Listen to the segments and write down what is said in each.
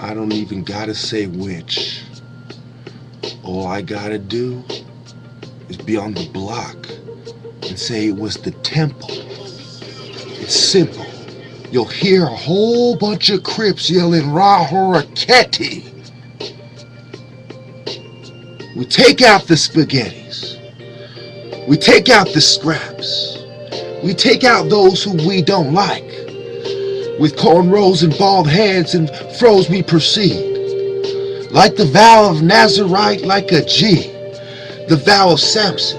I don't even gotta say which. All I gotta do is be on the block and say it was the temple. It's simple. You'll hear a whole bunch of Crips yelling horakhty. We take out the spaghettis. We take out the scraps. We take out those who we don't like. With cornrows and bald heads and froze we proceed. Like the vow of Nazarite, like a G. The vow of Samson.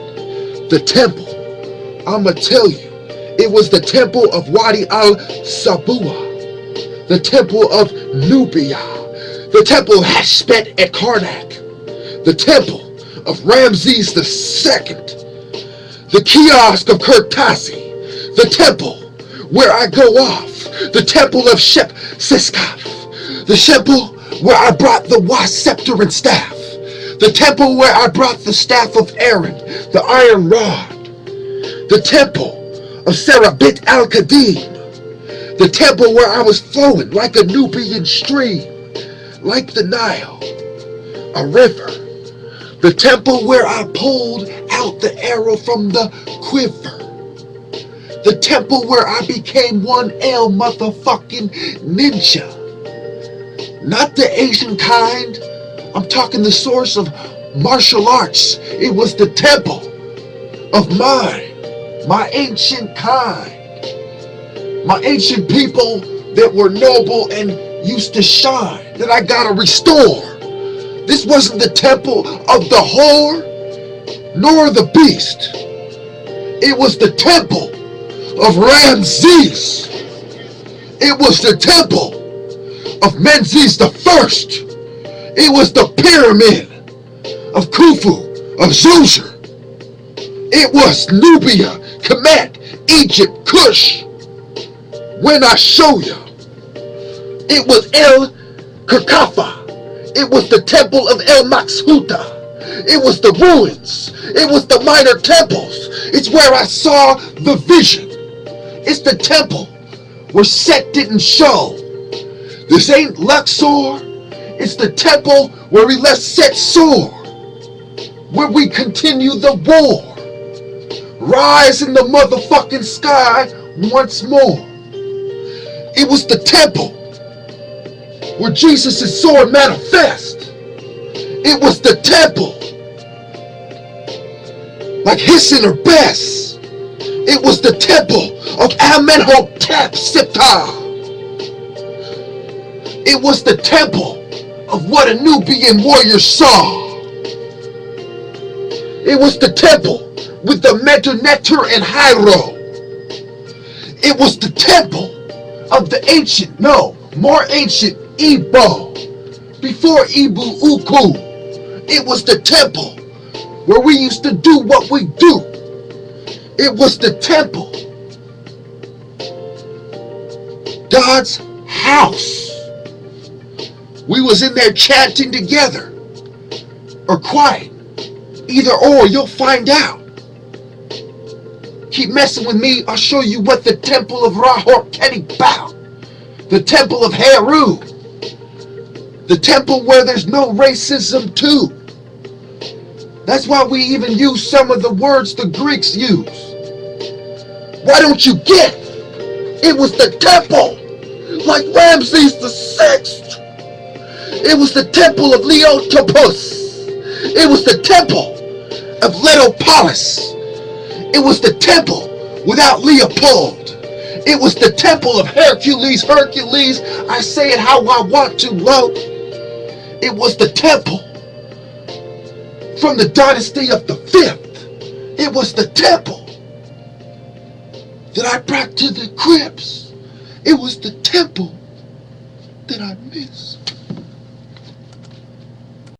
The temple. I'ma tell you. It was the temple of Wadi al-Sabua. The temple of Nubia. The temple of Hashpet et Karnak. The temple of Ramses II. The kiosk of Kurtasi. The temple where I go off. The temple of Shep Siskaf. The temple where I brought the scepter and staff. The temple where I brought the staff of Aaron, the iron rod. The temple of Sarah bint al-Kadim. The temple where I was flowing like a Nubian stream, like the Nile, a river. The temple where I pulled out the arrow from the quiver. The temple where I became one L motherfucking ninja. Not the Asian kind. I'm talking the source of martial arts. It was the temple of mine, my ancient kind. My ancient people that were noble and used to shine, that I gotta restore. This wasn't the temple of the whore, nor the beast. It was the temple of Ramses. It was the temple of Menzies the First. It was the pyramid of Khufu, of Zoser. It was Nubia, Kemet, Egypt, Kush. When I show you, it was El Kirkafa. It was the temple of El Maxhuta. It was the ruins. It was the minor temples. It's where I saw the vision. It's the temple where Set didn't show. This ain't Luxor. It's the temple where we let Set soar. Where we continue the war. Rise in the motherfucking sky once more. It was the temple where Jesus' sword manifest. It was the temple like hissing her best. It was the temple of Amenhotep Siptah. It was the temple of what a Nubian warrior saw. It was the temple with the Meduneter and Hyro. It was the temple of the ancient, no, more ancient Igbo. Before Ibu Uku. It was the temple where we used to do what we do. It was the temple. God's house. We was in there chanting together. Or quiet. Either or, you'll find out. Keep messing with me, I'll show you what the temple of Horakhty bout. The temple of Heru. The temple where there's no racism too. That's why we even use some of the words the Greeks use. Why don't you get? It was the temple, like Ramses VI. It was the temple of Leotopus. It was the temple of Letopolis. It was the temple without Leopold. It was the temple of Hercules. Hercules, I say it how I want to, low. It was the temple from the dynasty of the 5th. It was the temple that I brought to the crypts. It was the temple that I miss.